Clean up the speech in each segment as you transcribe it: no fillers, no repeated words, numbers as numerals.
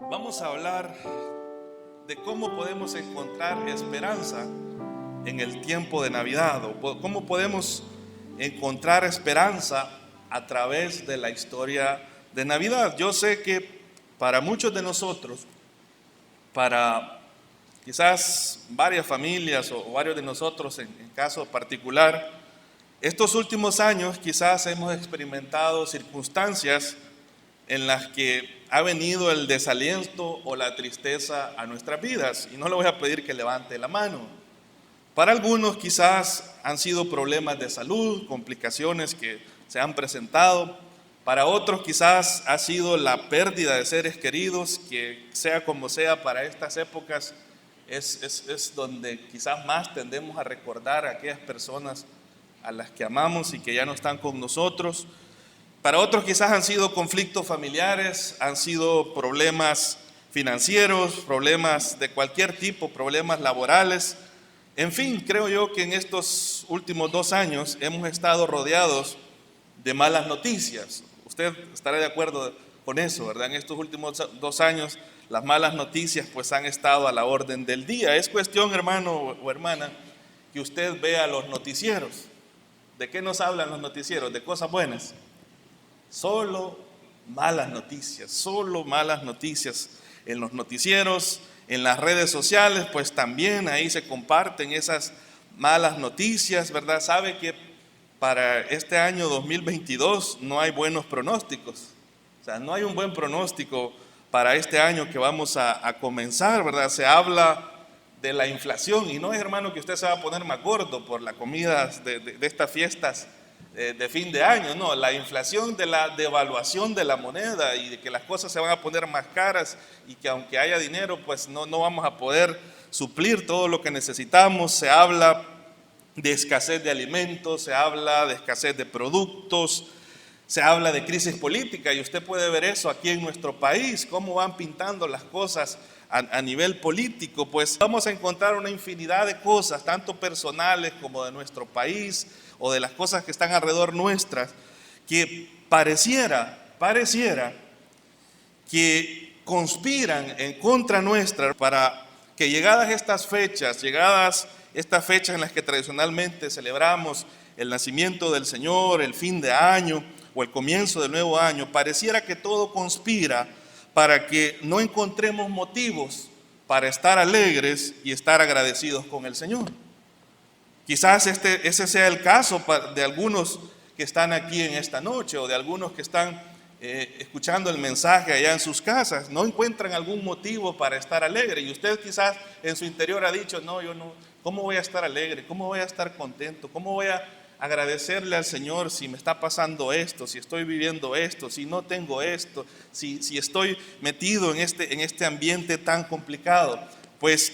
Vamos a hablar de cómo podemos encontrar esperanza en el tiempo de Navidad, o cómo podemos encontrar esperanza a través de la historia de Navidad. Yo sé que para muchos de nosotros, para quizás varias familias o varios de nosotros en caso particular, estos últimos años quizás hemos experimentado circunstancias en las que ha venido el desaliento o la tristeza a nuestras vidas. Y no le voy a pedir que levante la mano. Para algunos quizás han sido problemas de salud, complicaciones que se han presentado. Para otros quizás ha sido la pérdida de seres queridos, que sea como sea, para estas épocas es donde quizás más tendemos a recordar a aquellas personas a las que amamos y que ya no están con nosotros. Para otros quizás han sido conflictos familiares, han sido problemas financieros, problemas de cualquier tipo, problemas laborales. En fin, creo yo que en estos últimos 2 años hemos estado rodeados de malas noticias. Usted estará de acuerdo con eso, ¿verdad? En estos últimos 2 años las malas noticias pues han estado a la orden del día. Es cuestión, hermano o hermana, que usted vea los noticieros. ¿De qué nos hablan los noticieros? ¿De cosas buenas? Solo malas noticias en los noticieros, en las redes sociales, pues también ahí se comparten esas malas noticias, ¿verdad? Sabe que para este año 2022 no hay buenos pronósticos, o sea, no hay un buen pronóstico para este año que vamos a comenzar, ¿verdad? Se habla de la inflación y no es, hermano, que usted se va a poner más gordo por la comida de estas fiestas de fin de año, no, la inflación de la devaluación de la moneda y de que las cosas se van a poner más caras y que aunque haya dinero, pues no vamos a poder suplir todo lo que necesitamos. Se habla de escasez de alimentos, se habla de escasez de productos, se habla de crisis política y usted puede ver eso aquí en nuestro país, cómo van pintando las cosas a nivel político. Pues vamos a encontrar una infinidad de cosas, tanto personales como de nuestro país o de las cosas que están alrededor nuestras, que pareciera que conspiran en contra nuestra para que llegadas estas fechas en las que tradicionalmente celebramos el nacimiento del Señor, el fin de año o el comienzo del nuevo año, pareciera que todo conspira para que no encontremos motivos para estar alegres y estar agradecidos con el Señor. Quizás ese sea el caso de algunos que están aquí en esta noche o de algunos que están escuchando el mensaje allá en sus casas. No encuentran algún motivo para estar alegre y usted quizás en su interior ha dicho, no, yo no, ¿cómo voy a estar alegre? ¿Cómo voy a estar contento? ¿Cómo voy a agradecerle al Señor si me está pasando esto, si estoy viviendo esto, si no tengo esto, si estoy metido en este ambiente tan complicado? Pues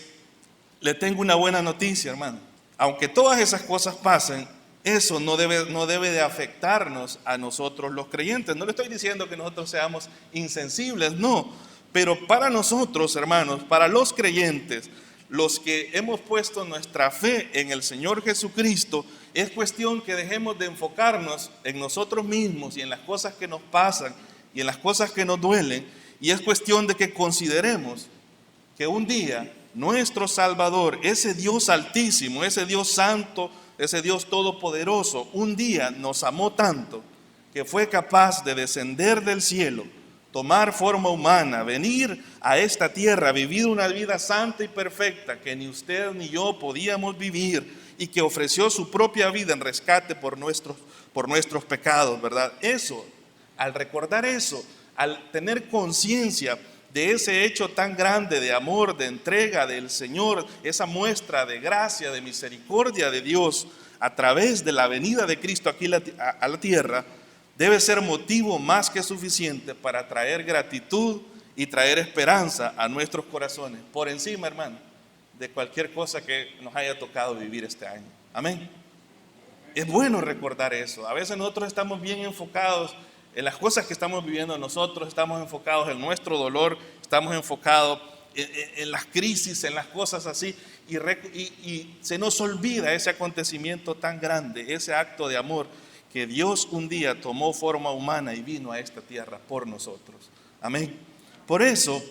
le tengo una buena noticia, hermano. Aunque todas esas cosas pasen, eso no debe de afectarnos a nosotros los creyentes. No le estoy diciendo que nosotros seamos insensibles, no. Pero para nosotros, hermanos, para los creyentes, los que hemos puesto nuestra fe en el Señor Jesucristo, es cuestión que dejemos de enfocarnos en nosotros mismos y en las cosas que nos pasan y en las cosas que nos duelen. Y es cuestión de que consideremos que un día nuestro Salvador, ese Dios altísimo, ese Dios santo, ese Dios todopoderoso, un día nos amó tanto que fue capaz de descender del cielo, tomar forma humana, venir a esta tierra, vivir una vida santa y perfecta que ni usted ni yo podíamos vivir y que ofreció su propia vida en rescate por nuestros pecados, ¿verdad? Eso, al recordar eso, al tener conciencia de ese hecho tan grande de amor, de entrega del Señor, esa muestra de gracia, de misericordia de Dios a través de la venida de Cristo aquí a la tierra, debe ser motivo más que suficiente para traer gratitud y traer esperanza a nuestros corazones, por encima, hermano, de cualquier cosa que nos haya tocado vivir este año. Amén. Es bueno recordar eso. A veces nosotros estamos bien enfocados en las cosas que estamos viviendo nosotros, estamos enfocados en nuestro dolor, estamos enfocados en las crisis, en las cosas así, y se nos olvida ese acontecimiento tan grande, ese acto de amor, que Dios un día tomó forma humana y vino a esta tierra por nosotros. Amén. Por eso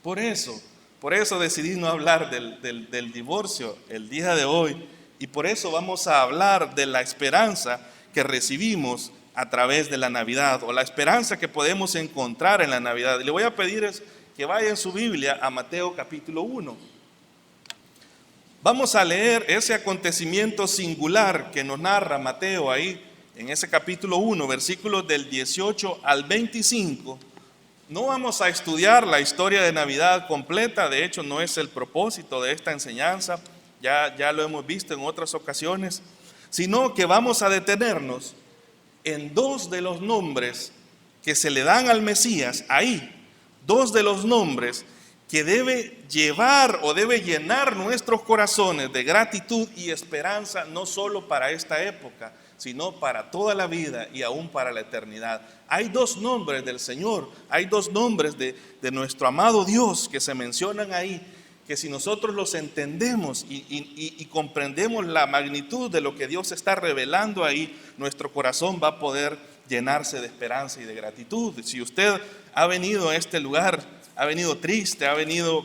Por eso decidí no hablar del divorcio el día de hoy, y por eso vamos a hablar de la esperanza que recibimos a través de la Navidad, o la esperanza que podemos encontrar en la Navidad. Y le voy a pedir que vaya en su Biblia a Mateo capítulo 1. Vamos a leer ese acontecimiento singular que nos narra Mateo ahí, en ese capítulo 1, versículos del 18 al 25. No vamos a estudiar la historia de Navidad completa, de hecho no es el propósito de esta enseñanza, ya lo hemos visto en otras ocasiones, sino que vamos a detenernos en dos de los nombres que se le dan al Mesías, ahí, dos de los nombres que debe llevar o debe llenar nuestros corazones de gratitud y esperanza, no solo para esta época, sino para toda la vida y aún para la eternidad. Hay dos nombres del Señor, hay dos nombres de nuestro amado Dios que se mencionan ahí, que si nosotros los entendemos y comprendemos la magnitud de lo que Dios está revelando ahí, nuestro corazón va a poder llenarse de esperanza y de gratitud. Si usted ha venido a este lugar, ha venido triste, ha venido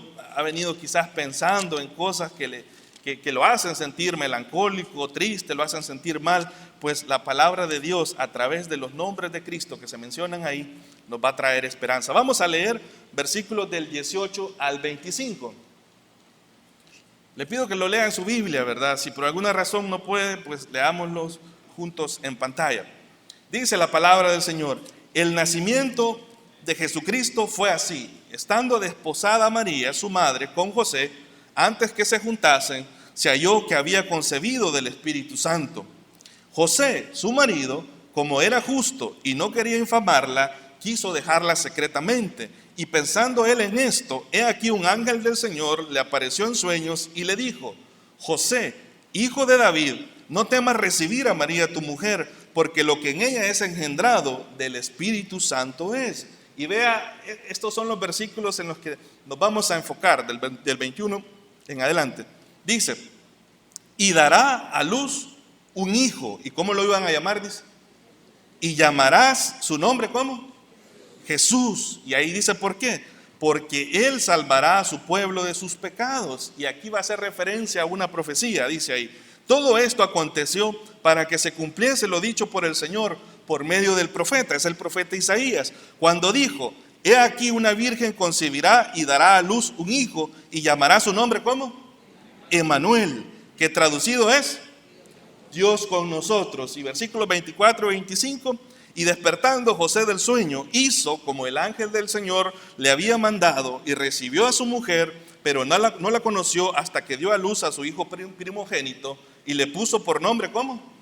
quizás pensando en cosas que lo hacen sentir melancólico, triste, lo hacen sentir mal, pues la palabra de Dios a través de los nombres de Cristo que se mencionan ahí nos va a traer esperanza. Vamos a leer versículos del 18 al 25. Le pido que lo lea en su Biblia, ¿verdad? Si por alguna razón no puede, pues leámoslos juntos en pantalla. Dice la palabra del Señor: el nacimiento de Jesucristo fue así. Estando desposada María, su madre, con José, antes que se juntasen, se halló que había concebido del Espíritu Santo. José, su marido, como era justo y no quería infamarla, quiso dejarla secretamente. Y pensando él en esto, he aquí un ángel del Señor le apareció en sueños y le dijo: José, hijo de David, no temas recibir a María tu mujer, porque lo que en ella es engendrado del Espíritu Santo es. Y vea, estos son los versículos en los que nos vamos a enfocar, del 21 en adelante. Dice: y dará a luz un hijo. ¿Y cómo lo iban a llamar? Dice: y llamarás su nombre, ¿cómo? Jesús. Y ahí dice por qué: porque él salvará a su pueblo de sus pecados. Y aquí va a hacer referencia a una profecía, dice ahí: todo esto aconteció para que se cumpliese lo dicho por el Señor por medio del profeta, es el profeta Isaías, cuando dijo: he aquí una virgen concebirá y dará a luz un hijo y llamará su nombre, ¿cómo? Emmanuel, que traducido es Dios con nosotros. Y versículos 24 y 25: y despertando José del sueño, hizo como el ángel del Señor le había mandado y recibió a su mujer, pero no la conoció hasta que dio a luz a su hijo primogénito y le puso por nombre, ¿cómo?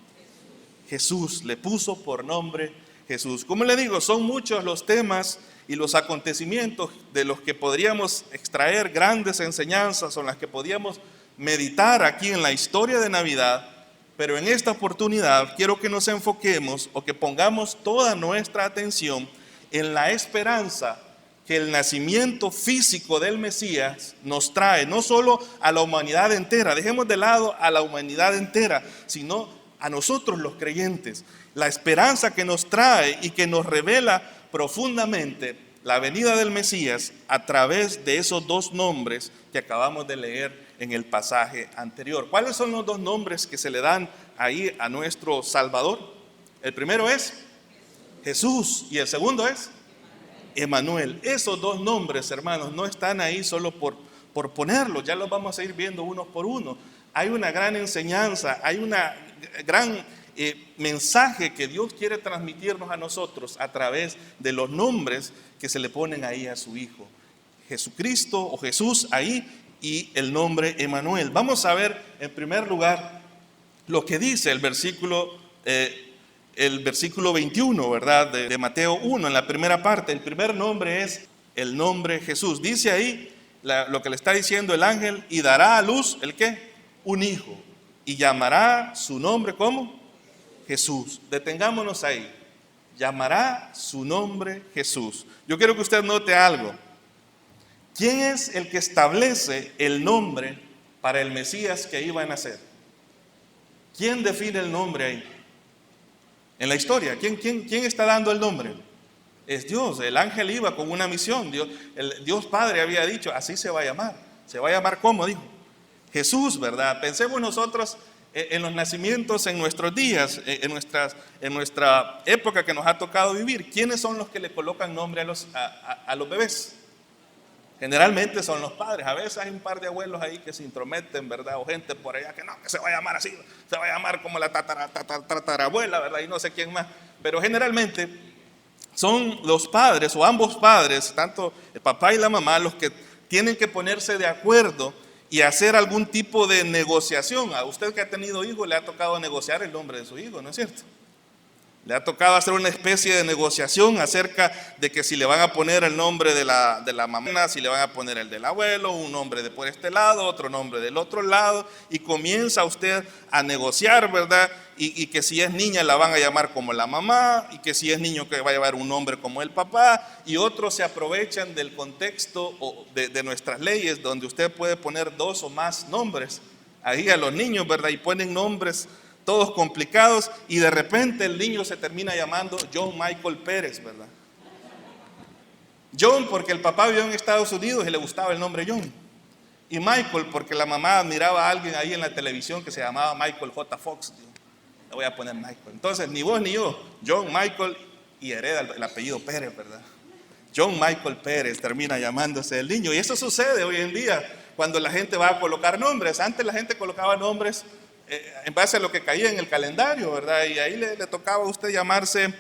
Jesús, le puso por nombre Jesús. Como le digo, son muchos los temas y los acontecimientos de los que podríamos extraer grandes enseñanzas o en las que podríamos meditar aquí en la historia de Navidad. Pero en esta oportunidad quiero que nos enfoquemos o que pongamos toda nuestra atención en la esperanza que el nacimiento físico del Mesías nos trae, no solo a la humanidad entera, dejemos de lado a la humanidad entera, sino a nosotros los creyentes. La esperanza que nos trae y que nos revela profundamente la venida del Mesías a través de esos dos nombres que acabamos de leer en el pasaje anterior. ¿Cuáles son los dos nombres que se le dan ahí a nuestro Salvador? El primero es Jesús y el segundo es Emmanuel. Esos dos nombres, hermanos, no están ahí solo por ponerlos, ya los vamos a ir viendo uno por uno. Hay una gran enseñanza, hay una gran mensaje que Dios quiere transmitirnos a nosotros a través de los nombres que se le ponen ahí a su Hijo. Jesucristo o Jesús ahí y el nombre Emmanuel. Vamos a ver en primer lugar lo que dice el versículo 21, ¿verdad? De Mateo 1, en la primera parte. El primer nombre es el nombre Jesús. Dice ahí lo que le está diciendo el ángel: y dará a luz, ¿el qué? Un hijo. Y llamará su nombre, ¿cómo? Jesús. Detengámonos ahí. Llamará su nombre Jesús. Yo quiero que usted note algo. ¿Quién es el que establece el nombre para el Mesías que iba a nacer? ¿Quién define el nombre ahí? En la historia, ¿quién está dando el nombre? es Dios. El ángel iba con una misión. Dios Padre había dicho, así se va a llamar. ¿Se va a llamar cómo? Dijo Jesús, ¿verdad? Pensemos nosotros en los nacimientos en nuestros días, en nuestra época que nos ha tocado vivir. ¿Quiénes son los que le colocan nombre a los bebés? Generalmente son los padres. A veces hay un par de abuelos ahí que se intrometen, ¿verdad? O gente por allá que no, que se va a llamar así, se va a llamar como la tatarabuela, ¿verdad? Y no sé quién más. Pero generalmente son los padres o ambos padres, tanto el papá y la mamá, los que tienen que ponerse de acuerdo y hacer algún tipo de negociación. A usted que ha tenido hijos le ha tocado negociar el nombre de su hijo, ¿no es cierto? Le ha tocado hacer una especie de negociación acerca de que si le van a poner el nombre de la mamá, si le van a poner el del abuelo, un nombre de por este lado, otro nombre del otro lado, y comienza usted a negociar, ¿verdad? Y que si es niña la van a llamar como la mamá, y que si es niño que va a llevar un nombre como el papá, y otros se aprovechan del contexto de nuestras leyes, donde usted puede poner 2 o más nombres ahí a los niños, ¿verdad? Y ponen nombres todos complicados, y de repente el niño se termina llamando John Michael Pérez, ¿verdad? John porque el papá vivió en Estados Unidos y le gustaba el nombre John. Y Michael porque la mamá admiraba a alguien ahí en la televisión que se llamaba Michael J. Fox. Le voy a poner Michael. Entonces, ni vos ni yo, John Michael, y hereda el apellido Pérez, ¿verdad? John Michael Pérez termina llamándose el niño. Y eso sucede hoy en día cuando la gente va a colocar nombres. Antes la gente colocaba nombres en base a lo que caía en el calendario, ¿verdad? Y ahí le tocaba a usted llamarse,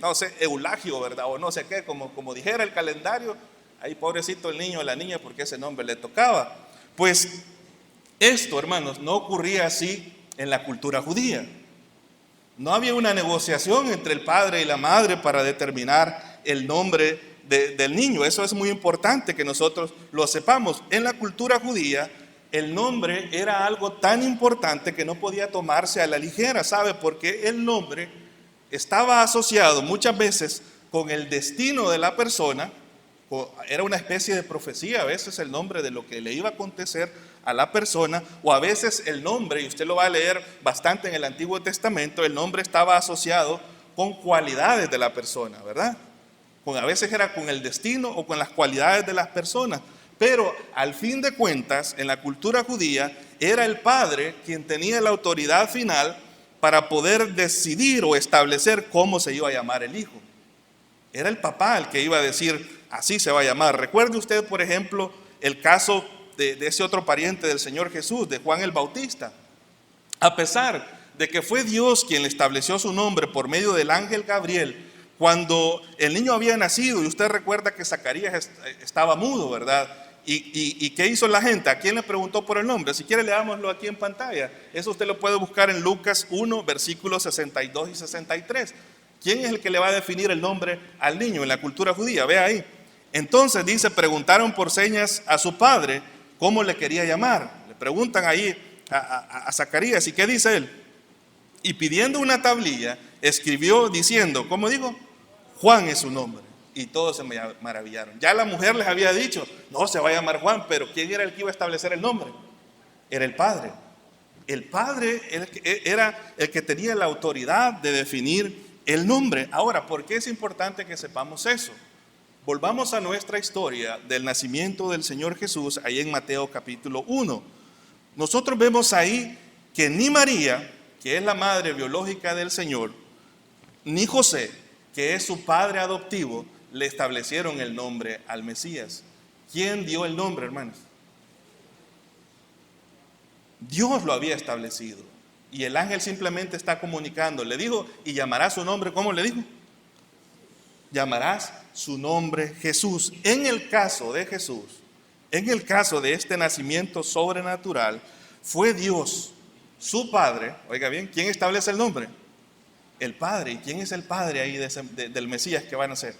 no sé, Eulagio, ¿verdad? O no sé qué, como dijera el calendario. Ahí pobrecito el niño o la niña porque ese nombre le tocaba. Pues esto, hermanos, no ocurría así en la cultura judía. No había una negociación entre el padre y la madre para determinar el nombre del niño. Eso es muy importante que nosotros lo sepamos. En la cultura judía, el nombre era algo tan importante que no podía tomarse a la ligera, ¿sabe? Porque el nombre estaba asociado muchas veces con el destino de la persona. Era una especie de profecía, a veces el nombre de lo que le iba a acontecer a la persona, o a veces el nombre, y usted lo va a leer bastante en el Antiguo Testamento, el nombre estaba asociado con cualidades de la persona, ¿verdad? A veces era con el destino o con las cualidades de las personas. Pero al fin de cuentas, en la cultura judía, era el padre quien tenía la autoridad final para poder decidir o establecer cómo se iba a llamar el hijo. Era el papá el que iba a decir, así se va a llamar. Recuerde usted, por ejemplo, el caso de ese otro pariente del Señor Jesús, de Juan el Bautista. A pesar de que fue Dios quien le estableció su nombre por medio del ángel Gabriel, cuando el niño había nacido, y usted recuerda que Zacarías estaba mudo, ¿verdad? ¿Y qué hizo la gente? ¿A quién le preguntó por el nombre? Si quiere, leámoslo aquí en pantalla. Eso usted lo puede buscar en Lucas 1, versículos 62 y 63. ¿Quién es el que le va a definir el nombre al niño en la cultura judía? Vea ahí. Entonces dice, preguntaron por señas a su padre cómo le quería llamar. Le preguntan ahí a Zacarías, ¿y qué dice él? Y pidiendo una tablilla, escribió diciendo, ¿cómo digo? Juan es su nombre. Y todos se maravillaron. Ya la mujer les había dicho, no, se va a llamar Juan, pero ¿quién era el que iba a establecer el nombre? Era el padre. El padre era el que tenía la autoridad de definir el nombre. Ahora, ¿por qué es importante que sepamos eso? Volvamos a nuestra historia del nacimiento del Señor Jesús, ahí en Mateo capítulo 1. Nosotros vemos ahí que ni María, que es la madre biológica del Señor, ni José, que es su padre adoptivo, le establecieron el nombre al Mesías. ¿Quién dio el nombre, hermanos? Dios lo había establecido. Y el ángel simplemente está comunicando. Le dijo, y llamarás su nombre, ¿cómo le dijo? Llamarás su nombre Jesús. En el caso de Jesús, en el caso de este nacimiento sobrenatural, fue Dios, su Padre. Oiga bien, ¿quién establece el nombre? El Padre. ¿Y quién es el Padre ahí del Mesías que va a nacer?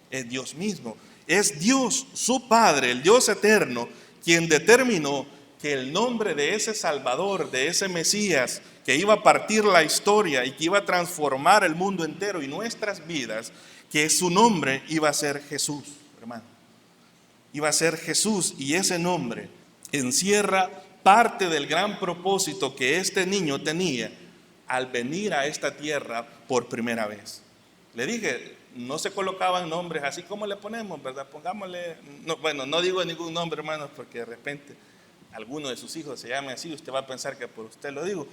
Es Dios mismo. Es Dios, su Padre, el Dios eterno, quien determinó que el nombre de ese Salvador, de ese Mesías, que iba a partir la historia y que iba a transformar el mundo entero y nuestras vidas, que su nombre iba a ser Jesús, hermano. Iba a ser Jesús, y ese nombre encierra parte del gran propósito que este niño tenía al venir a esta tierra por primera vez. Le dije, no se colocaban nombres así como le ponemos, ¿verdad? Pongámosle, no, bueno, no digo ningún nombre, hermanos, porque de repente alguno de sus hijos se llame así, usted va a pensar que por usted lo digo.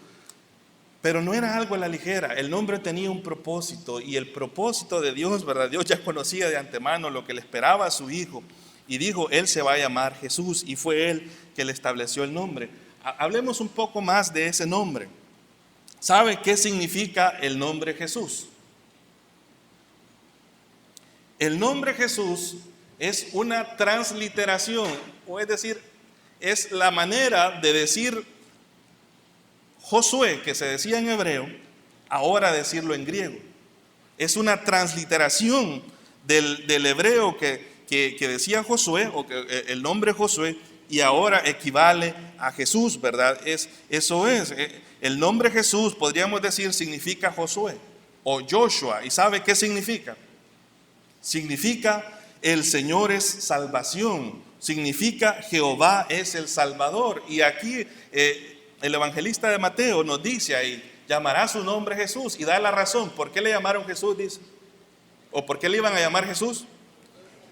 Pero no era algo a la ligera, el nombre tenía un propósito, y el propósito de Dios, ¿verdad? Dios ya conocía de antemano lo que le esperaba a su hijo, y dijo, él se va a llamar Jesús, y fue él que le estableció el nombre. Hablemos un poco más de ese nombre. ¿Sabe qué significa el nombre Jesús? El nombre Jesús es una transliteración, o es decir, es la manera de decir Josué, que se decía en hebreo, ahora decirlo en griego. Es una transliteración del hebreo que decía Josué, o que el nombre Josué, y ahora equivale a Jesús, ¿verdad? Eso es. El nombre Jesús, podríamos decir, significa Josué o Joshua. ¿Y sabe qué significa? Significa el Señor es salvación, significa Jehová es el Salvador. Y aquí el evangelista de Mateo nos dice ahí, llamará su nombre Jesús, y da la razón. ¿Por qué le llamaron Jesús? Dice. ¿O por qué le iban a llamar Jesús?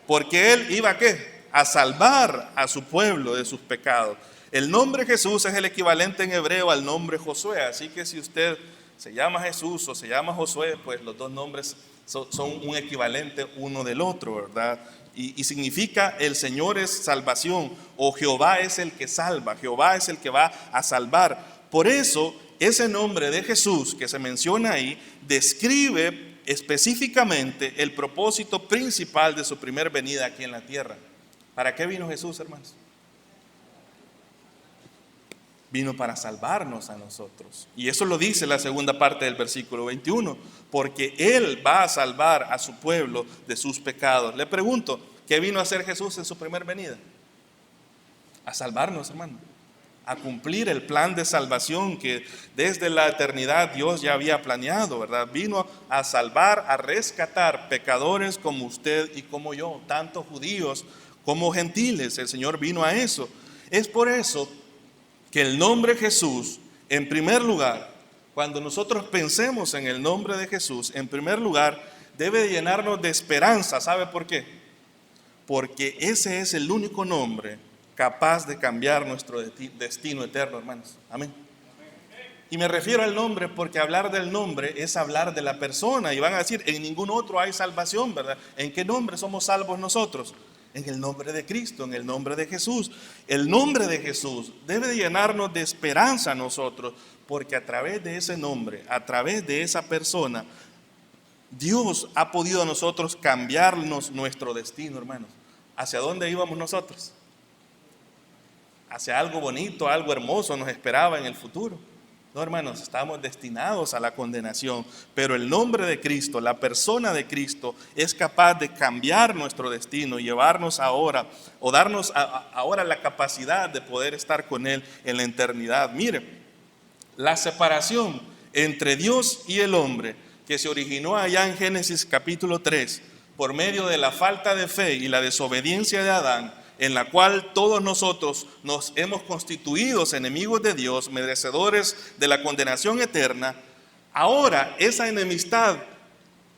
Porque él iba ¿a qué? A salvar a su pueblo de sus pecados. El nombre Jesús es el equivalente en hebreo al nombre Josué, así que si usted se llama Jesús o se llama Josué, pues los dos nombres son un equivalente uno del otro, ¿verdad? Y significa el Señor es salvación, o Jehová es el que salva, Jehová es el que va a salvar. Por eso ese nombre de Jesús que se menciona ahí describe específicamente el propósito principal de su primer venida aquí en la tierra. ¿Para qué vino Jesús, hermanos? Vino para salvarnos a nosotros. Y eso lo dice la segunda parte del versículo 21, porque Él va a salvar a su pueblo de sus pecados. Le pregunto, ¿qué vino a hacer Jesús en su primer venida? A salvarnos, hermano. A cumplir el plan de salvación que desde la eternidad Dios ya había planeado, ¿verdad? Vino a salvar, a rescatar pecadores como usted y como yo, tanto judíos como gentiles. El Señor vino a eso. Es por eso que el nombre Jesús, en primer lugar, cuando nosotros pensemos en el nombre de Jesús, en primer lugar, debe llenarnos de esperanza. ¿Sabe por qué? Porque ese es el único nombre capaz de cambiar nuestro destino eterno, hermanos. Amén. Y me refiero al nombre porque hablar del nombre es hablar de la persona. Y van a decir, en ningún otro hay salvación, ¿verdad? ¿En qué nombre somos salvos nosotros? En el nombre de Cristo, en el nombre de Jesús. El nombre de Jesús debe de llenarnos de esperanza a nosotros, porque a través de ese nombre, a través de esa persona, Dios ha podido a nosotros cambiarnos nuestro destino, hermanos. ¿Hacia dónde íbamos nosotros? Hacia algo bonito, algo hermoso nos esperaba en el futuro. No, hermanos, estamos destinados a la condenación, pero el nombre de Cristo, la persona de Cristo, es capaz de cambiar nuestro destino, llevarnos ahora, o darnos ahora la capacidad de poder estar con Él en la eternidad. Mire, la separación entre Dios y el hombre, que se originó allá en Génesis capítulo 3, por medio de la falta de fe y la desobediencia de Adán, en la cual todos nosotros nos hemos constituido enemigos de Dios, merecedores de la condenación eterna. Ahora esa enemistad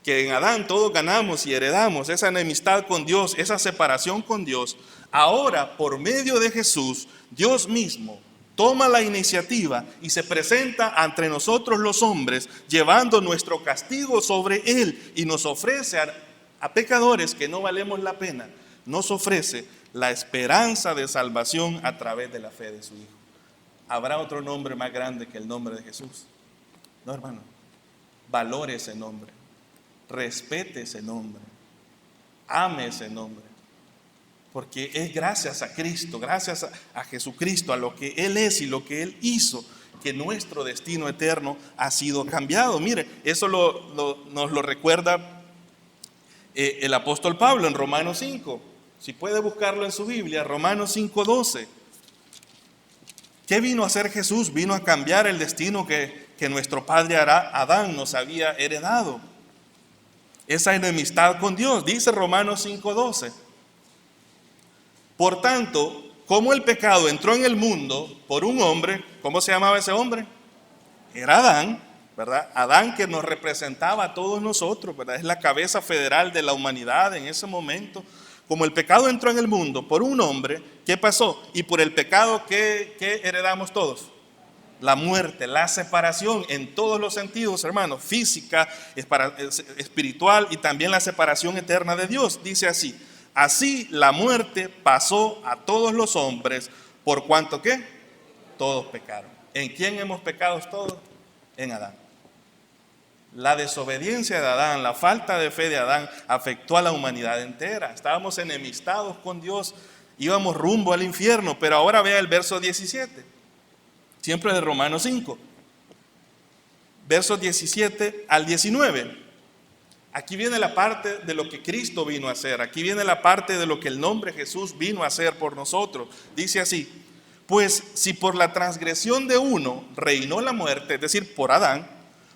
que en Adán todos ganamos y heredamos, esa enemistad con Dios, esa separación con Dios, ahora por medio de Jesús, Dios mismo toma la iniciativa y se presenta ante nosotros los hombres, llevando nuestro castigo sobre Él, y nos ofrece a pecadores que no valemos la pena, nos ofrece la esperanza de salvación a través de la fe de su Hijo. ¿Habrá otro nombre más grande que el nombre de Jesús? No, hermano. Valore ese nombre, respete ese nombre, ame ese nombre, porque es gracias a Cristo, gracias a Jesucristo, a lo que Él es y lo que Él hizo, que nuestro destino eterno ha sido cambiado. Mire, eso nos lo recuerda el apóstol Pablo en Romanos 5. Si puede buscarlo en su Biblia, Romanos 5:12. ¿Qué vino a hacer Jesús? Vino a cambiar el destino que nuestro padre Adán nos había heredado. Esa enemistad con Dios, dice Romanos 5:12. Por tanto, como el pecado entró en el mundo por un hombre, ¿cómo se llamaba ese hombre? Era Adán. ¿verdad? Adán, que nos representaba a todos nosotros, ¿verdad? Es la cabeza federal de la humanidad en ese momento. Como el pecado entró en el mundo por un hombre, ¿qué pasó? Y por el pecado, ¿qué heredamos todos? La muerte, la separación en todos los sentidos, hermanos, física, espiritual y también la separación eterna de Dios. Dice así: así la muerte pasó a todos los hombres, por cuanto que todos pecaron. ¿En quién hemos pecado todos? En Adán. La desobediencia de Adán, la falta de fe de Adán afectó a la humanidad entera. Estábamos enemistados con Dios, íbamos rumbo al infierno. Pero ahora vea el verso 17, siempre de Romanos 5, versos 17 al 19. Aquí viene la parte de lo que Cristo vino a hacer. Aquí viene la parte de lo que el nombre Jesús vino a hacer por nosotros. Dice así: pues si por la transgresión de uno reinó la muerte, es decir, por Adán,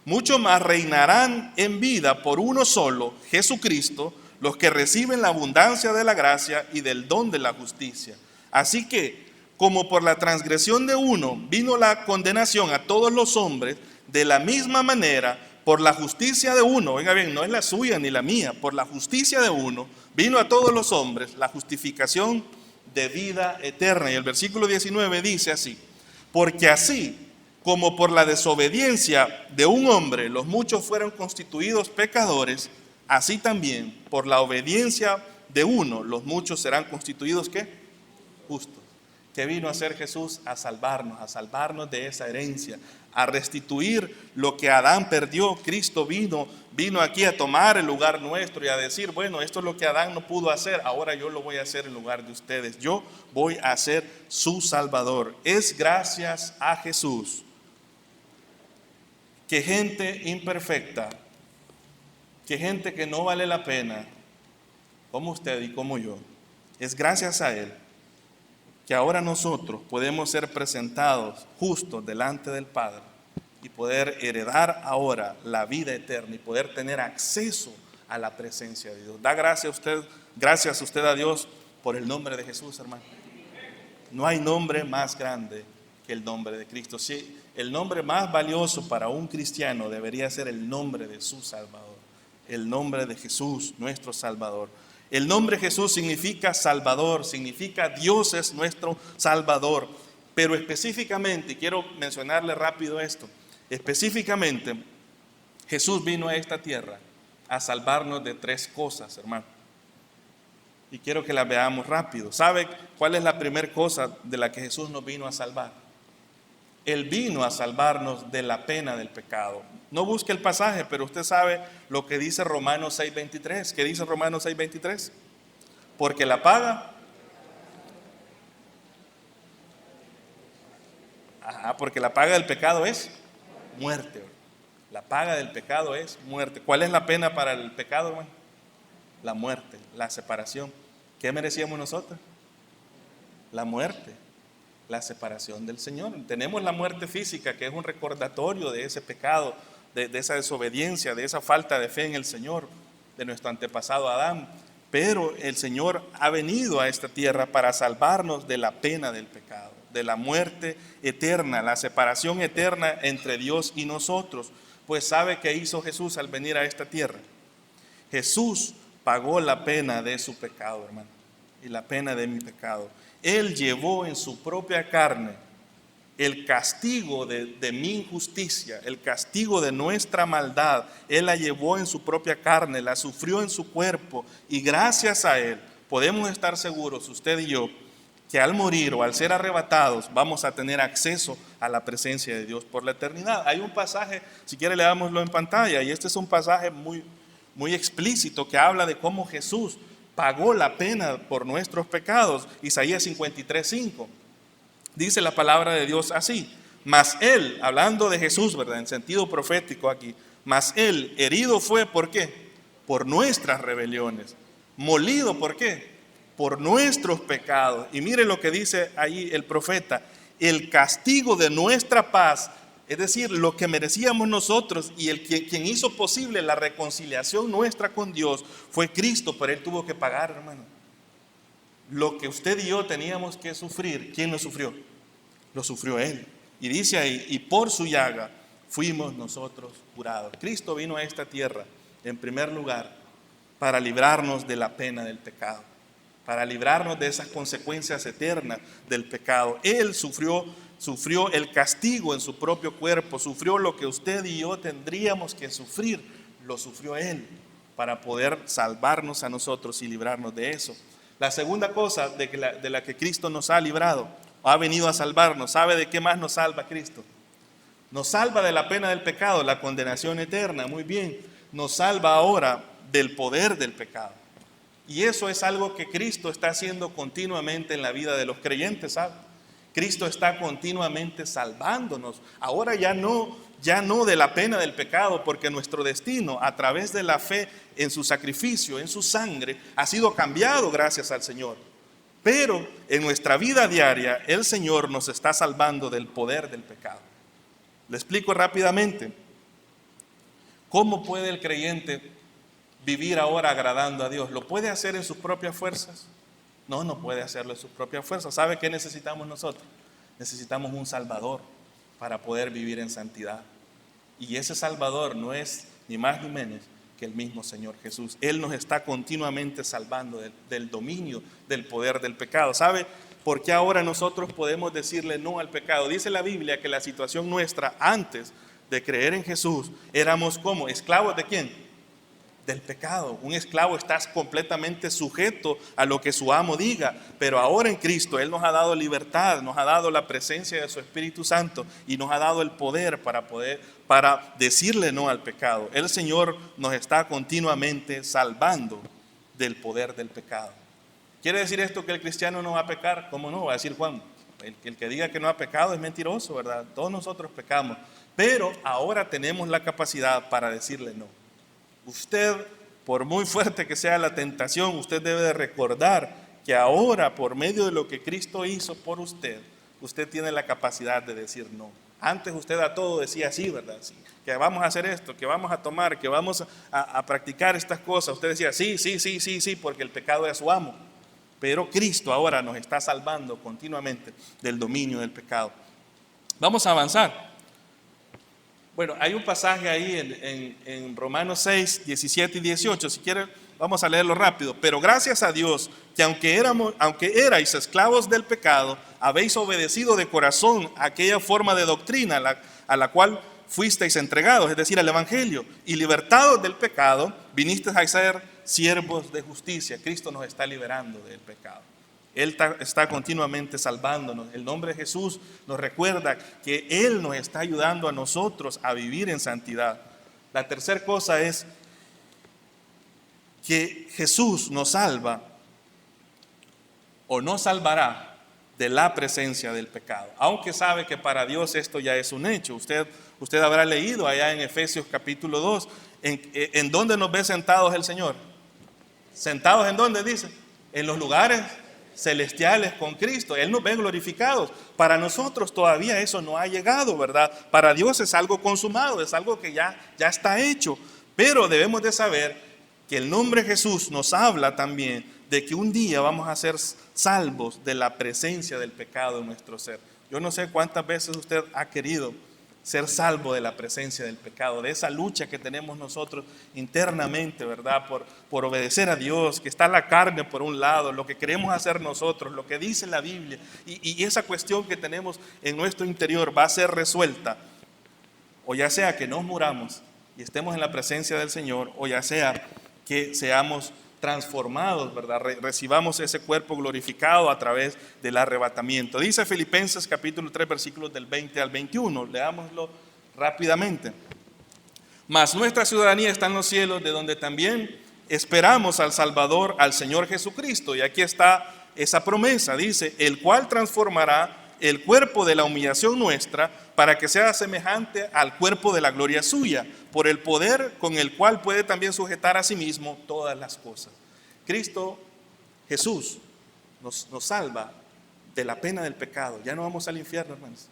mucho más reinarán en vida por uno solo, Jesucristo, los que reciben la abundancia de la gracia y del don de la justicia. Así que, como por la transgresión de uno vino la condenación a todos los hombres, de la misma manera, por la justicia de uno, oiga bien, no es la suya ni la mía, por la justicia de uno vino a todos los hombres la justificación de vida eterna. Y el versículo 19 dice así: porque así como por la desobediencia de un hombre los muchos fueron constituidos pecadores, así también por la obediencia de uno los muchos serán constituidos ¿qué? Justos. ¿Qué vino a hacer Jesús? A salvarnos de esa herencia, a restituir lo que Adán perdió. Cristo vino aquí a tomar el lugar nuestro y a decir: bueno, esto es lo que Adán no pudo hacer, ahora yo lo voy a hacer en lugar de ustedes. Yo voy a ser su Salvador. Es gracias a Jesús que gente imperfecta, que gente que no vale la pena, como usted y como yo, es gracias a Él que ahora nosotros podemos ser presentados justos delante del Padre y poder heredar ahora la vida eterna y poder tener acceso a la presencia de Dios. Da gracias a usted a Dios por el nombre de Jesús, hermano. No hay nombre más grande que el nombre de Cristo. Sí, el nombre más valioso para un cristiano debería ser el nombre de su Salvador, el nombre de Jesús, nuestro Salvador. El nombre Jesús significa Salvador, significa Dios es nuestro Salvador. Pero específicamente, y quiero mencionarle rápido esto, específicamente Jesús vino a esta tierra a salvarnos de tres cosas, hermano. Y quiero que las veamos rápido. ¿Sabe cuál es la primera cosa de la que Jesús nos vino a salvar? Él vino a salvarnos de la pena del pecado. No busque el pasaje, pero usted sabe lo que dice Romanos 6:23. ¿Qué dice Romanos 6:23? Porque la paga. Porque la paga del pecado es muerte. La paga del pecado es muerte. ¿Cuál es la pena para el pecado, hermano? La muerte, la separación. ¿Qué merecíamos nosotros? La muerte, la separación del Señor. Tenemos la muerte física, que es un recordatorio de ese pecado, de esa desobediencia, de esa falta de fe en el Señor, de nuestro antepasado Adán. Pero el Señor ha venido a esta tierra para salvarnos de la pena del pecado, de la muerte eterna, la separación eterna entre Dios y nosotros. Pues ¿sabe qué hizo Jesús al venir a esta tierra? Jesús pagó la pena de su pecado, hermano, y la pena de mi pecado. Él llevó en su propia carne el castigo de mi injusticia, el castigo de nuestra maldad. Él la llevó en su propia carne, la sufrió en su cuerpo, y gracias a Él podemos estar seguros, usted y yo, que al morir o al ser arrebatados vamos a tener acceso a la presencia de Dios por la eternidad. Hay un pasaje, si quiere leámoslo en pantalla, y este es un pasaje muy explícito que habla de cómo Jesús pagó la pena por nuestros pecados. Isaías 53:5. Dice la palabra de Dios así: mas Él, hablando de Jesús, ¿verdad? En sentido profético aquí, mas Él herido fue, ¿por qué? Por nuestras rebeliones. Molido, ¿por qué? Por nuestros pecados. Y mire lo que dice ahí el profeta: el castigo de nuestra paz, es decir, lo que merecíamos nosotros, y quien hizo posible la reconciliación nuestra con Dios fue Cristo, pero Él tuvo que pagar, hermano. Lo que usted y yo teníamos que sufrir, ¿quién lo sufrió? Lo sufrió Él. Y dice ahí: y por su llaga fuimos nosotros curados. Cristo vino a esta tierra, en primer lugar, para librarnos de la pena del pecado, para librarnos de esas consecuencias eternas del pecado. Él sufrió el castigo en su propio cuerpo, sufrió lo que usted y yo tendríamos que sufrir, lo sufrió Él para poder salvarnos a nosotros y librarnos de eso. La segunda cosa de la que Cristo nos ha librado, ha venido a salvarnos, ¿sabe de qué más nos salva Cristo? Nos salva de la pena del pecado, la condenación eterna, muy bien. Nos salva ahora del poder del pecado. Y eso es algo que Cristo está haciendo continuamente en la vida de los creyentes, ¿sabe? Cristo está continuamente salvándonos. Ahora ya no de la pena del pecado, porque nuestro destino a través de la fe en su sacrificio, en su sangre, ha sido cambiado gracias al Señor. Pero en nuestra vida diaria, el Señor nos está salvando del poder del pecado. Le explico rápidamente. ¿Cómo puede el creyente vivir ahora agradando a Dios? ¿Lo puede hacer en sus propias fuerzas? No puede hacerlo en sus propias fuerzas. ¿Sabe qué necesitamos nosotros? Necesitamos un Salvador para poder vivir en santidad. Y ese Salvador no es ni más ni menos que el mismo Señor Jesús. Él nos está continuamente salvando del dominio, del poder del pecado. ¿Sabe por qué ahora nosotros podemos decirle no al pecado? Dice la Biblia que la situación nuestra antes de creer en Jesús, éramos como esclavos de ¿quién? Del pecado. Un esclavo está completamente sujeto a lo que su amo diga, pero ahora en Cristo Él nos ha dado libertad, nos ha dado la presencia de su Espíritu Santo y nos ha dado el poder para decirle no al pecado. El Señor nos está continuamente salvando del poder del pecado. ¿Quiere decir esto que el cristiano no va a pecar? ¿Cómo no? Va a decir Juan, el que diga que no ha pecado es mentiroso, ¿verdad? Todos nosotros pecamos, pero ahora tenemos la capacidad para decirle no. Usted, por muy fuerte que sea la tentación, usted debe de recordar que ahora, por medio de lo que Cristo hizo por usted, usted tiene la capacidad de decir no. Antes usted a todo decía sí, ¿verdad? Sí, que vamos a hacer esto, que vamos a tomar, que vamos a practicar estas cosas. Usted decía sí, porque el pecado es su amo. Pero Cristo ahora nos está salvando continuamente del dominio del pecado. Vamos a avanzar. Bueno, hay un pasaje ahí en Romanos 6, 17 y 18. Si quieren, vamos a leerlo rápido. Pero gracias a Dios que aunque erais esclavos del pecado, habéis obedecido de corazón aquella forma de doctrina a la cual fuisteis entregados, es decir, al Evangelio, y libertados del pecado, vinisteis a ser siervos de justicia. Cristo nos está liberando del pecado. Él está continuamente salvándonos. El nombre de Jesús nos recuerda que Él nos está ayudando a nosotros a vivir en santidad. La tercera cosa es que Jesús nos salva o nos salvará de la presencia del pecado. Aunque sabe que para Dios esto ya es un hecho. Usted habrá leído allá en Efesios capítulo 2, ¿en dónde nos ve sentados el Señor? ¿Sentados en dónde dice? En los lugares celestiales con Cristo. Él nos ve glorificados. Para nosotros todavía eso no ha llegado, ¿verdad? Para Dios es algo consumado, es algo que ya está hecho. Pero debemos de saber que el nombre Jesús nos habla también de que un día vamos a ser salvos de la presencia del pecado en nuestro ser. Yo no sé cuántas veces usted ha querido ser salvo de la presencia del pecado, de esa lucha que tenemos nosotros internamente, ¿verdad? Por obedecer a Dios, que está la carne por un lado, lo que queremos hacer nosotros, lo que dice la Biblia, y esa cuestión que tenemos en nuestro interior va a ser resuelta, o ya sea que nos muramos y estemos en la presencia del Señor, o ya sea que seamos transformados, ¿verdad? Recibamos ese cuerpo glorificado a través del arrebatamiento. Dice Filipenses capítulo 3 versículos del 20 al 21, leámoslo rápidamente. Mas nuestra ciudadanía está en los cielos, de donde también esperamos al Salvador, al Señor Jesucristo. Y aquí está esa promesa, dice, el cual transformará el cuerpo de la humillación nuestra para que sea semejante al cuerpo de la gloria suya, por el poder con el cual puede también sujetar a sí mismo todas las cosas. Cristo Jesús nos salva de la pena del pecado. Ya no vamos al infierno, hermanos.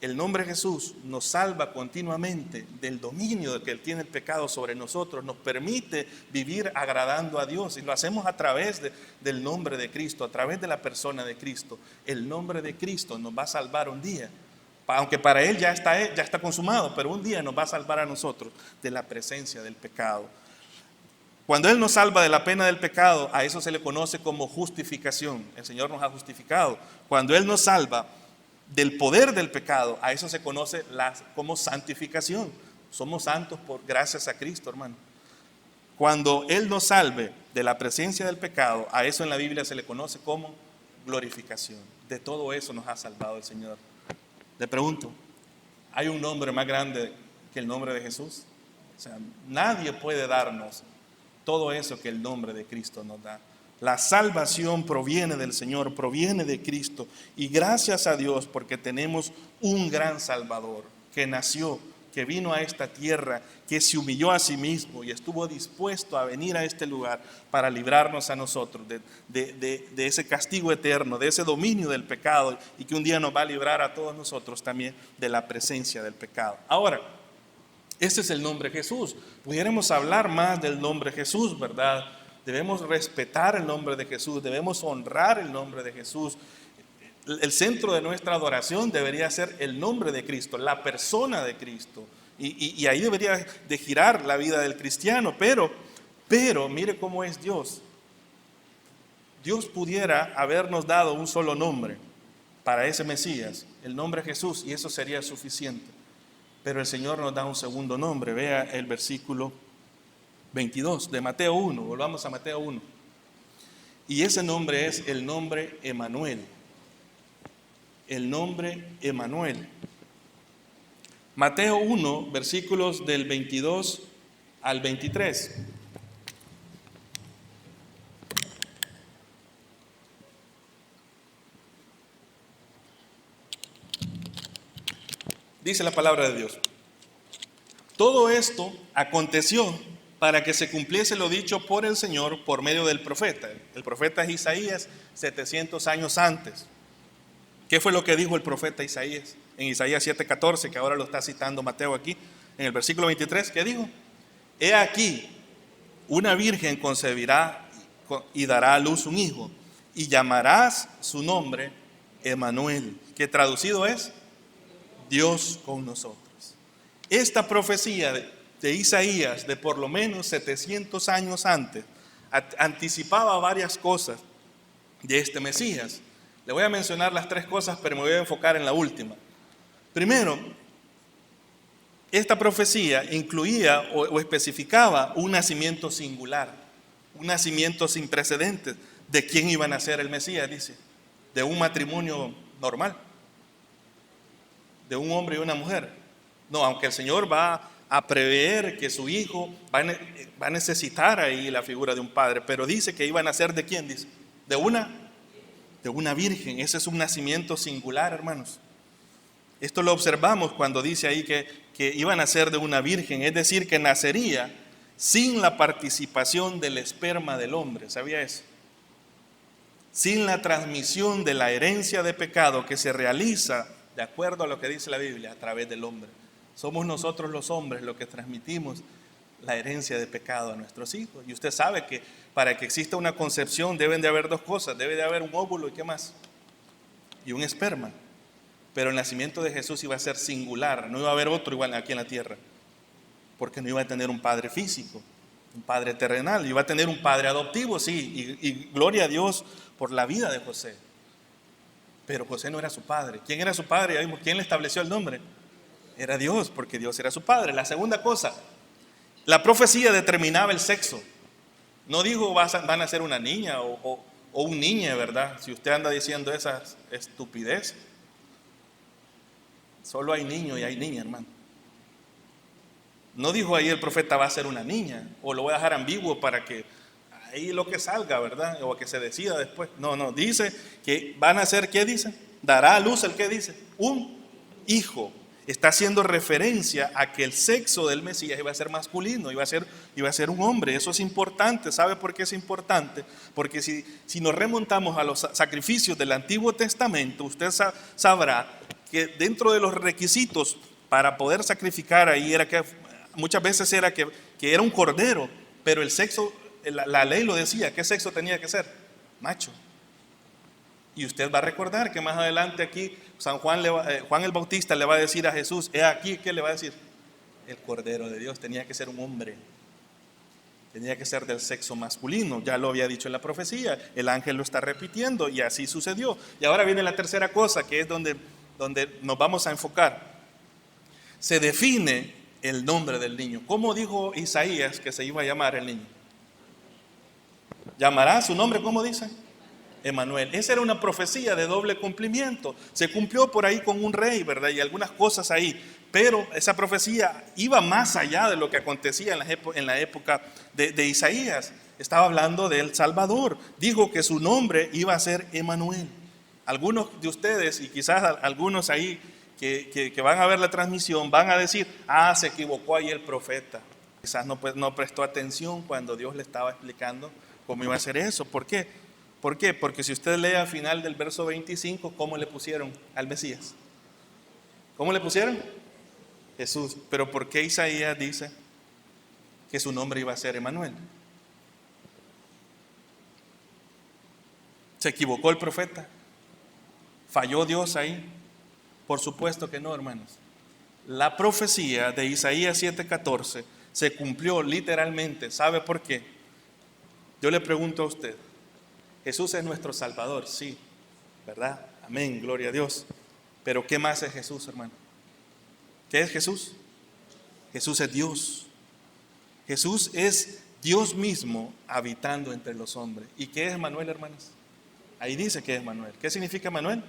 El nombre Jesús nos salva continuamente del dominio que Él tiene el pecado sobre nosotros, nos permite vivir agradando a Dios, y lo hacemos a través del nombre de Cristo, a través de la persona de Cristo. El nombre de Cristo nos va a salvar un día aunque para Él ya está consumado, pero un día nos va a salvar a nosotros de la presencia del pecado. Cuando Él nos salva de la pena del pecado, a eso se le conoce como justificación. El Señor nos ha justificado. Cuando Él nos salva del poder del pecado, a eso se conoce como santificación. Somos santos gracias a Cristo, hermano. Cuando Él nos salve de la presencia del pecado, a eso en la Biblia se le conoce como glorificación. De todo eso nos ha salvado el Señor. Le pregunto, ¿hay un nombre más grande que el nombre de Jesús? O sea, nadie puede darnos todo eso que el nombre de Cristo nos da. La salvación proviene del Señor, proviene de Cristo. Y gracias a Dios porque tenemos un gran Salvador que nació, que vino a esta tierra, que se humilló a sí mismo y estuvo dispuesto a venir a este lugar para librarnos a nosotros de ese castigo eterno, de ese dominio del pecado, y que un día nos va a librar a todos nosotros también de la presencia del pecado. Ahora, ese es el nombre Jesús. Pudiéramos hablar más del nombre Jesús, ¿verdad? Debemos respetar el nombre de Jesús, debemos honrar el nombre de Jesús. El centro de nuestra adoración debería ser el nombre de Cristo, la persona de Cristo. Y ahí debería de girar la vida del cristiano. Pero mire cómo es Dios. Dios pudiera habernos dado un solo nombre para ese Mesías, el nombre Jesús, y eso sería suficiente. Pero el Señor nos da un segundo nombre. Vea el versículo 22 de Mateo 1. Volvamos a Mateo 1. Y ese nombre es el nombre Emanuel. El nombre Emanuel. Mateo 1, versículos del 22 al 23. Dice la palabra de Dios: todo esto aconteció para que se cumpliese lo dicho por el Señor por medio del profeta. El profeta es Isaías, 700 años antes. ¿Qué fue lo que dijo el profeta Isaías? En Isaías 7:14, que ahora lo está citando Mateo aquí, en el versículo 23, ¿qué dijo? He aquí, una virgen concebirá y dará a luz un hijo, y llamarás su nombre Emanuel, que traducido es Dios con nosotros. Esta profecía de Isaías, de por lo menos 700 años antes, anticipaba varias cosas de este Mesías. Le voy a mencionar las tres cosas, pero me voy a enfocar en la última. Primero, esta profecía incluía o especificaba un nacimiento singular, un nacimiento sin precedentes. ¿De quién iba a nacer el Mesías? Dice, de un matrimonio normal, de un hombre y una mujer. No, aunque el Señor va a prever que su hijo va a necesitar ahí la figura de un padre, pero dice que iba a nacer ¿de quién? Dice, de una virgen. Ese es un nacimiento singular, hermanos. Esto lo observamos cuando dice ahí que iba a nacer de una virgen, es decir, que nacería sin la participación del esperma del hombre. ¿Sabía eso? Sin la transmisión de la herencia de pecado que se realiza, de acuerdo a lo que dice la Biblia, a través del hombre. Somos nosotros los hombres los que transmitimos la herencia de pecado a nuestros hijos. Y usted sabe que para que exista una concepción deben de haber dos cosas. Debe de haber un óvulo y ¿qué más? Y un esperma. Pero el nacimiento de Jesús iba a ser singular. No iba a haber otro igual aquí en la tierra. Porque no iba a tener un padre físico, un padre terrenal. Iba a tener un padre adoptivo, sí. Y gloria a Dios por la vida de José. Pero José no era su padre. ¿Quién era su padre? Ya vimos, ¿quién le estableció el nombre? Era Dios, porque Dios era su padre. La segunda cosa, la profecía determinaba el sexo. No dijo van a ser una niña o un niño, ¿verdad? Si usted anda diciendo esa estupidez. Solo hay niño y hay niña, hermano. No dijo ahí el profeta va a ser una niña, o lo voy a dejar ambiguo para que ahí lo que salga, ¿verdad? O que se decida después. No, dice que van a ser, ¿qué dice? Dará a luz el ¿qué dice? Un hijo. Está haciendo referencia a que el sexo del Mesías iba a ser masculino, iba a ser un hombre. Eso es importante. ¿Sabe por qué es importante? Porque si nos remontamos a los sacrificios del Antiguo Testamento, usted sabrá que dentro de los requisitos para poder sacrificar ahí era que muchas veces era que era un cordero, pero el sexo, la ley lo decía, ¿qué sexo tenía que ser? Macho. Y usted va a recordar que más adelante aquí Juan el Bautista le va a decir a Jesús, he aquí, ¿qué le va a decir? El Cordero de Dios. Tenía que ser un hombre, tenía que ser del sexo masculino, ya lo había dicho en la profecía, el ángel lo está repitiendo y así sucedió. Y ahora viene la tercera cosa, que es donde nos vamos a enfocar. Se define el nombre del niño. ¿Cómo dijo Isaías que se iba a llamar el niño? Llamará su nombre, ¿cómo dice? Emanuel. Esa era una profecía de doble cumplimiento. Se cumplió por ahí con un rey, ¿verdad? Y algunas cosas ahí. Pero esa profecía iba más allá de lo que acontecía en la época de Isaías. Estaba hablando del Salvador. Dijo que su nombre iba a ser Emanuel. Algunos de ustedes, y quizás algunos ahí que van a ver la transmisión, van a decir, se equivocó ahí el profeta. Quizás no prestó atención cuando Dios le estaba explicando cómo iba a hacer eso. ¿Por qué? ¿Por qué? Porque si usted lee al final del verso 25, ¿cómo le pusieron al Mesías? ¿Cómo le pusieron? Jesús. Pero ¿por qué Isaías dice que su nombre iba a ser Emanuel? ¿Se equivocó el profeta? ¿Falló Dios ahí? Por supuesto que no, hermanos. La profecía de Isaías 7:14 se cumplió literalmente. ¿Sabe por qué? Yo le pregunto a usted, Jesús es nuestro Salvador, sí, ¿verdad? Amén, gloria a Dios. Pero ¿qué más es Jesús, hermano? ¿Qué es Jesús? Jesús es Dios. Jesús es Dios mismo habitando entre los hombres. ¿Y qué es Emanuel, hermanos? Ahí dice que es Emanuel. ¿Qué significa Emanuel?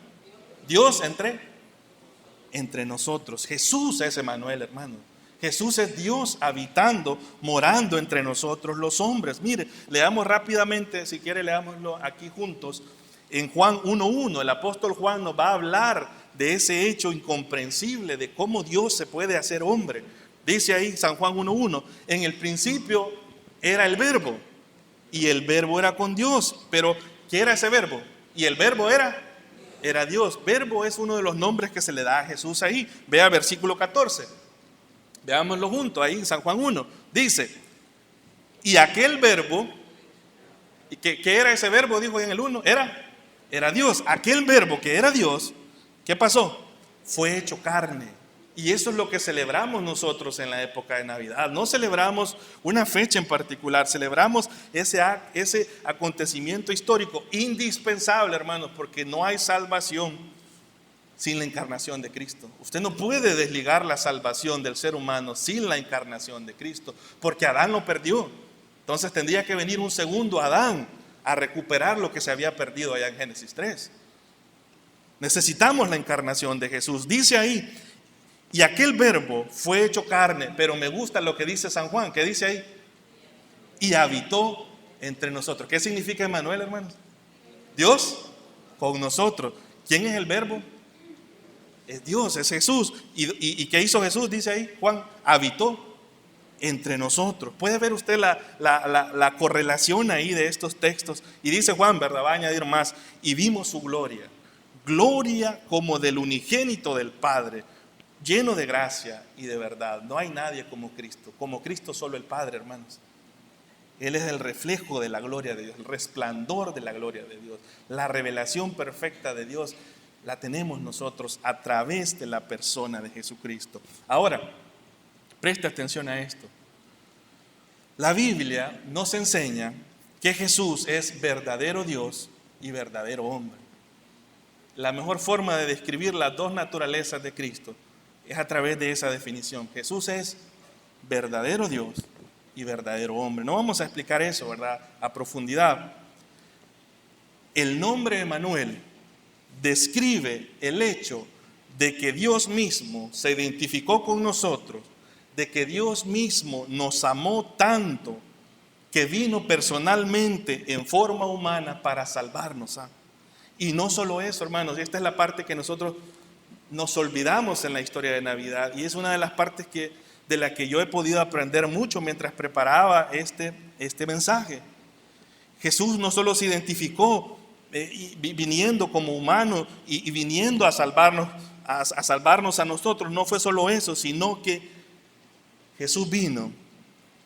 Dios entre nosotros. Jesús es Emanuel, hermano. Jesús es Dios habitando, morando entre nosotros los hombres. Mire, leamos rápidamente, si quiere leámoslo aquí juntos. En Juan 1:1, el apóstol Juan nos va a hablar de ese hecho incomprensible, de cómo Dios se puede hacer hombre. Dice ahí San Juan 1:1, en el principio era el verbo, y el verbo era con Dios. Pero, ¿qué era ese verbo? Y el verbo era Dios. Verbo es uno de los nombres que se le da a Jesús ahí. Vea versículo 14. Veámoslo juntos ahí en San Juan 1. Dice, y aquel verbo, ¿qué era ese verbo? Dijo en el 1, era Dios. Aquel verbo que era Dios, ¿qué pasó? Fue hecho carne. Y eso es lo que celebramos nosotros en la época de Navidad. No celebramos una fecha en particular, celebramos ese acontecimiento histórico indispensable, hermanos, porque no hay salvación sin la encarnación de Cristo. Usted no puede desligar la salvación del ser humano sin la encarnación de Cristo, porque Adán lo perdió. Entonces tendría que venir un segundo Adán a recuperar lo que se había perdido allá en Génesis 3. Necesitamos la encarnación de Jesús. Dice ahí, y aquel verbo fue hecho carne, pero me gusta lo que dice San Juan, ¿qué dice ahí? Y habitó entre nosotros. ¿Qué significa Emanuel, hermanos? Dios con nosotros. ¿Quién es el verbo? Es Dios, es Jesús. ¿Y qué hizo Jesús? Dice ahí Juan, habitó entre nosotros. Puede ver usted la correlación ahí de estos textos. Y dice Juan, ¿verdad? Va a añadir más. Y vimos su gloria. Gloria como del unigénito del Padre, lleno de gracia y de verdad. No hay nadie como Cristo. Como Cristo solo el Padre, hermanos. Él es el reflejo de la gloria de Dios, el resplandor de la gloria de Dios. La revelación perfecta de Dios la tenemos nosotros a través de la persona de Jesucristo. Ahora, preste atención a esto. La Biblia nos enseña que Jesús es verdadero Dios y verdadero hombre. La mejor forma de describir las dos naturalezas de Cristo es a través de esa definición. Jesús es verdadero Dios y verdadero hombre. No vamos a explicar eso, ¿verdad?, a profundidad. El nombre Emanuel describe el hecho de que Dios mismo se identificó con nosotros, de que Dios mismo nos amó tanto que vino personalmente en forma humana para salvarnos. Y no solo eso, hermanos, esta es la parte que nosotros nos olvidamos en la historia de Navidad, y es una de las partes de la que yo he podido aprender mucho mientras preparaba este mensaje. Jesús no solo se identificó viniendo como humano y viniendo a salvarnos a nosotros, no fue solo eso, sino que Jesús vino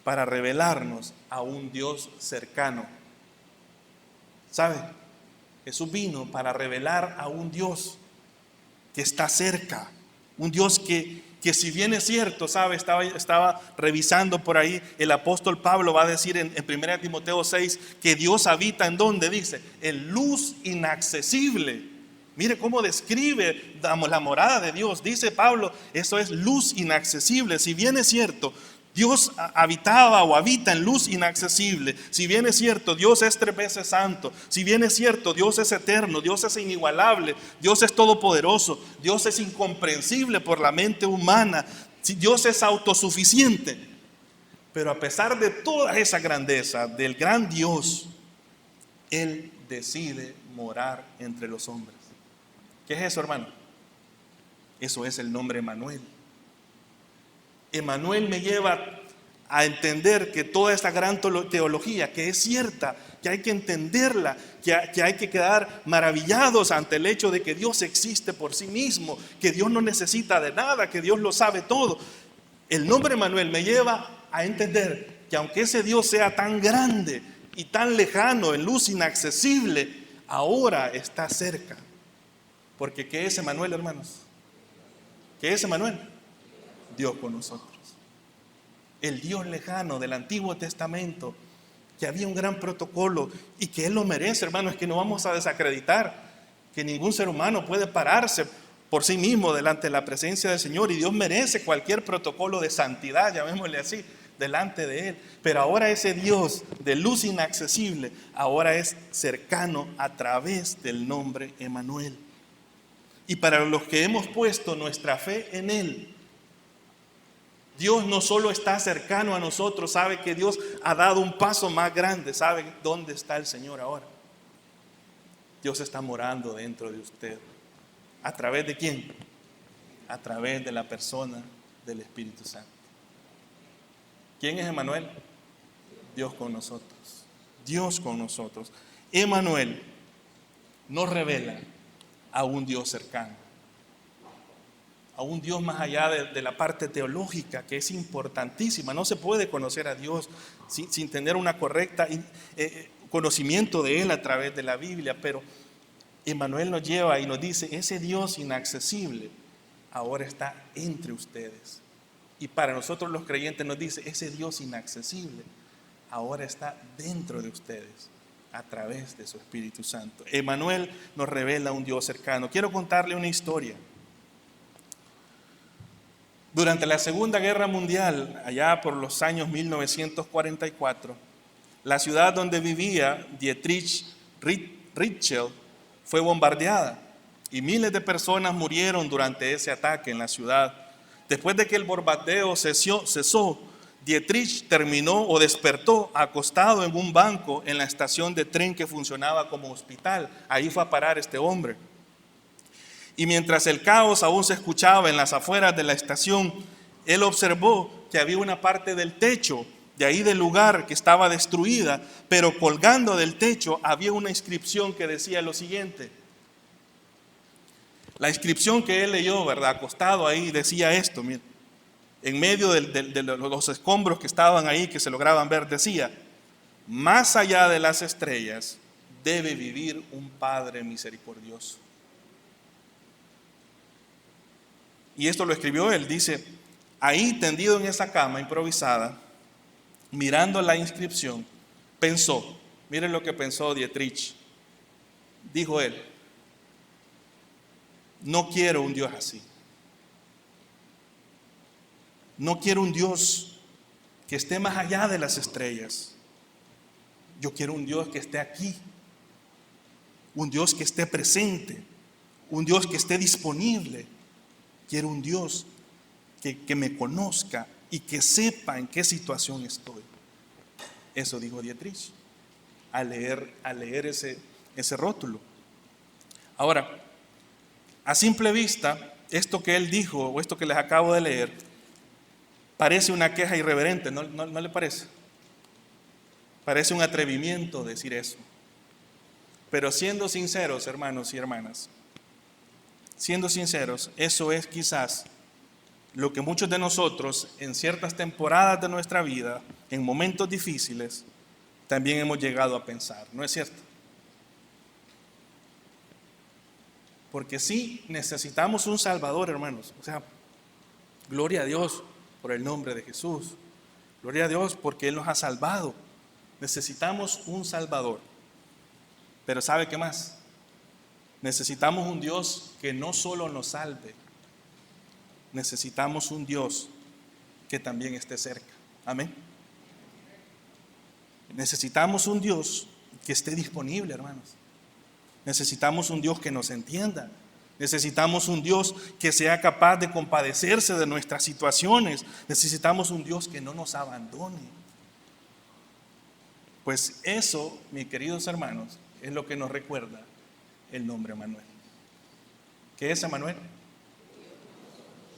para revelarnos a un Dios cercano. ¿Sabe? Jesús vino para revelar a un Dios que está cerca, un Dios que si bien es cierto, ¿sabe? Estaba revisando por ahí, el apóstol Pablo va a decir en 1 Timoteo 6 que Dios habita en donde dice, en luz inaccesible. Mire cómo describe la morada de Dios. Dice Pablo, eso es luz inaccesible. Si bien es cierto, Dios habitaba o habita en luz inaccesible. Si bien es cierto, Dios es 3 veces santo. Si bien es cierto, Dios es eterno, Dios es inigualable, Dios es todopoderoso, Dios es incomprensible por la mente humana, Dios es autosuficiente. Pero a pesar de toda esa grandeza del gran Dios, Él decide morar entre los hombres. ¿Qué es eso, hermano? Eso es el nombre Emmanuel. Emmanuel me lleva a entender que toda esta gran teología, que es cierta, que hay que entenderla, que hay que quedar maravillados ante el hecho de que Dios existe por sí mismo, que Dios no necesita de nada, que Dios lo sabe todo. El nombre Emmanuel me lleva a entender que aunque ese Dios sea tan grande y tan lejano, en luz inaccesible, ahora está cerca. Porque ¿qué es Emmanuel, hermanos? ¿Qué es Emmanuel? Dios con nosotros. El Dios lejano del Antiguo Testamento, que había un gran protocolo y que Él lo merece, hermano. Es que no vamos a desacreditar que ningún ser humano puede pararse por sí mismo delante de la presencia del Señor, y Dios merece cualquier protocolo de santidad, llamémosle así, delante de Él. Pero ahora ese Dios de luz inaccesible, ahora es cercano a través del nombre Emmanuel. Y para los que hemos puesto nuestra fe en Él, Dios no solo está cercano a nosotros, sabe que Dios ha dado un paso más grande, sabe dónde está el Señor ahora. Dios está morando dentro de usted. ¿A través de quién? A través de la persona del Espíritu Santo. ¿Quién es Emmanuel? Dios con nosotros. Dios con nosotros. Emmanuel nos revela a un Dios cercano, a un Dios más allá de la parte teológica, que es importantísima. No se puede conocer a Dios sin tener una correcta conocimiento de Él a través de la Biblia, pero Emmanuel nos lleva y nos dice, ese Dios inaccesible ahora está entre ustedes. Y para nosotros los creyentes nos dice, ese Dios inaccesible ahora está dentro de ustedes a través de su Espíritu Santo. Emmanuel nos revela un Dios cercano. Quiero contarle una historia. Durante la Segunda Guerra Mundial, allá por los años 1944, la ciudad donde vivía Dietrich Ritschl fue bombardeada y miles de personas murieron durante ese ataque en la ciudad. Después de que el bombardeo cesó, Dietrich terminó o despertó acostado en un banco en la estación de tren que funcionaba como hospital. Ahí fue a parar este hombre. Y mientras el caos aún se escuchaba en las afueras de la estación, él observó que había una parte del techo de ahí del lugar que estaba destruida, pero colgando del techo había una inscripción que decía lo siguiente. La inscripción que él leyó, ¿verdad? Acostado ahí, decía esto, mira, en medio de los escombros que estaban ahí, que se lograban ver, decía, más allá de las estrellas debe vivir un Padre misericordioso. Y esto lo escribió él, dice, ahí tendido en esa cama improvisada, mirando la inscripción, pensó, miren lo que pensó Dietrich, dijo él, no quiero un Dios así. No quiero un Dios que esté más allá de las estrellas. Yo quiero un Dios que esté aquí, un Dios que esté presente, un Dios que esté disponible. Quiero un Dios que me conozca y que sepa en qué situación estoy. Eso dijo Dietrich al leer ese rótulo. Ahora, a simple vista, esto que él dijo o esto que les acabo de leer parece una queja irreverente, ¿no le parece? Parece un atrevimiento decir eso. Pero siendo sinceros, hermanos y hermanas, siendo sinceros, eso es quizás lo que muchos de nosotros en ciertas temporadas de nuestra vida, en momentos difíciles, también hemos llegado a pensar, ¿no es cierto? Porque sí necesitamos un Salvador, hermanos. O sea, gloria a Dios por el nombre de Jesús. Gloria a Dios porque Él nos ha salvado. Necesitamos un Salvador. Pero ¿sabe qué más? Necesitamos un Dios que no solo nos salve. Necesitamos un Dios que también esté cerca. Amén. Necesitamos un Dios que esté disponible, hermanos. Necesitamos un Dios que nos entienda. Necesitamos un Dios que sea capaz de compadecerse de nuestras situaciones. Necesitamos un Dios que no nos abandone. Pues eso, mis queridos hermanos, es lo que nos recuerda el nombre Emmanuel. ¿Qué es Emmanuel?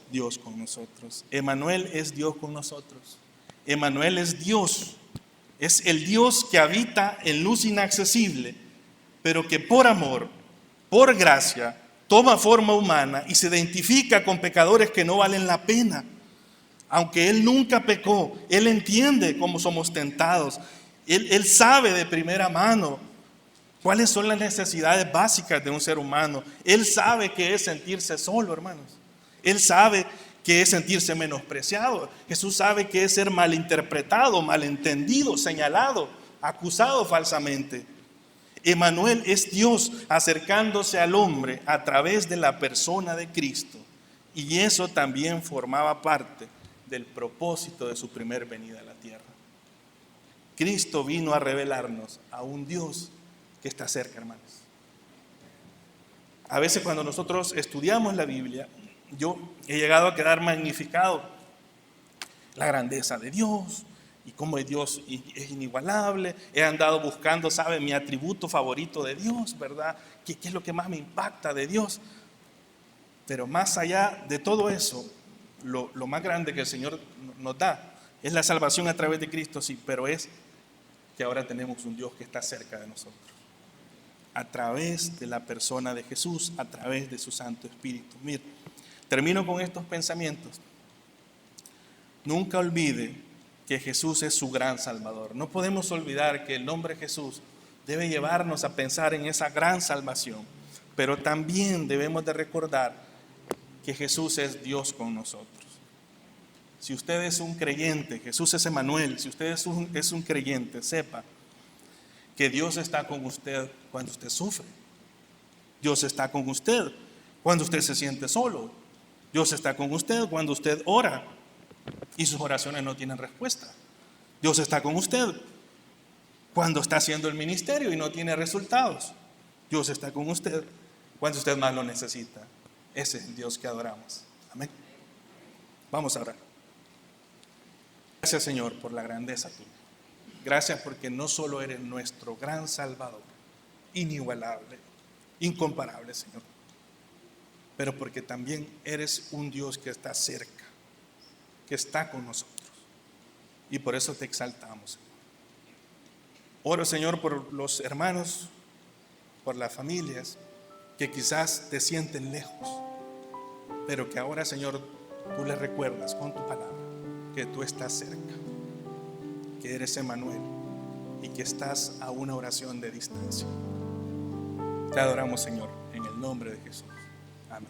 Dios con nosotros. Emmanuel es Dios con nosotros. Emmanuel es Dios. Es el Dios que habita en luz inaccesible, pero que por amor, por gracia, toma forma humana y se identifica con pecadores que no valen la pena. Aunque Él nunca pecó, Él entiende cómo somos tentados. Él sabe de primera mano cuáles son las necesidades básicas de un ser humano. Él sabe qué es sentirse solo, hermanos. Él sabe qué es sentirse menospreciado. Jesús sabe qué es ser malinterpretado, malentendido, señalado, acusado falsamente. Emmanuel es Dios acercándose al hombre a través de la persona de Cristo. Y eso también formaba parte del propósito de su primer venida a la tierra. Cristo vino a revelarnos a un Dios que está cerca, hermanos. A veces cuando nosotros estudiamos la Biblia, yo he llegado a quedar magnificado la grandeza de Dios y cómo Dios es inigualable. He andado buscando, ¿sabe? Mi atributo favorito de Dios, ¿verdad? ¿Qué es lo que más me impacta de Dios? Pero más allá de todo eso, lo más grande que el Señor nos da es la salvación a través de Cristo, sí, pero es que ahora tenemos un Dios que está cerca de nosotros. A través de la persona de Jesús, a través de su Santo Espíritu. Mire, termino con estos pensamientos. Nunca olvide que Jesús es su gran Salvador. No podemos olvidar que el nombre Jesús debe llevarnos a pensar en esa gran salvación. Pero también debemos de recordar que Jesús es Dios con nosotros. Si usted es un creyente, Jesús es Emmanuel, si usted es un creyente, sepa que Dios está con usted cuando usted sufre. Dios está con usted cuando usted se siente solo. Dios está con usted cuando usted ora y sus oraciones no tienen respuesta. Dios está con usted cuando está haciendo el ministerio y no tiene resultados. Dios está con usted cuando usted más lo necesita. Ese es el Dios que adoramos. Amén. Vamos a orar. Gracias, Señor, por la grandeza tuya. Gracias porque no solo eres nuestro gran Salvador, inigualable, incomparable, Señor, pero porque también eres un Dios que está cerca, que está con nosotros. Y por eso te exaltamos, Señor. Oro, Señor, por los hermanos, por las familias que quizás te sienten lejos, pero que ahora, Señor, tú les recuerdas con tu palabra que tú estás cerca, que eres Emmanuel y que estás a una oración de distancia. Te adoramos, Señor, en el nombre de Jesús. Amén.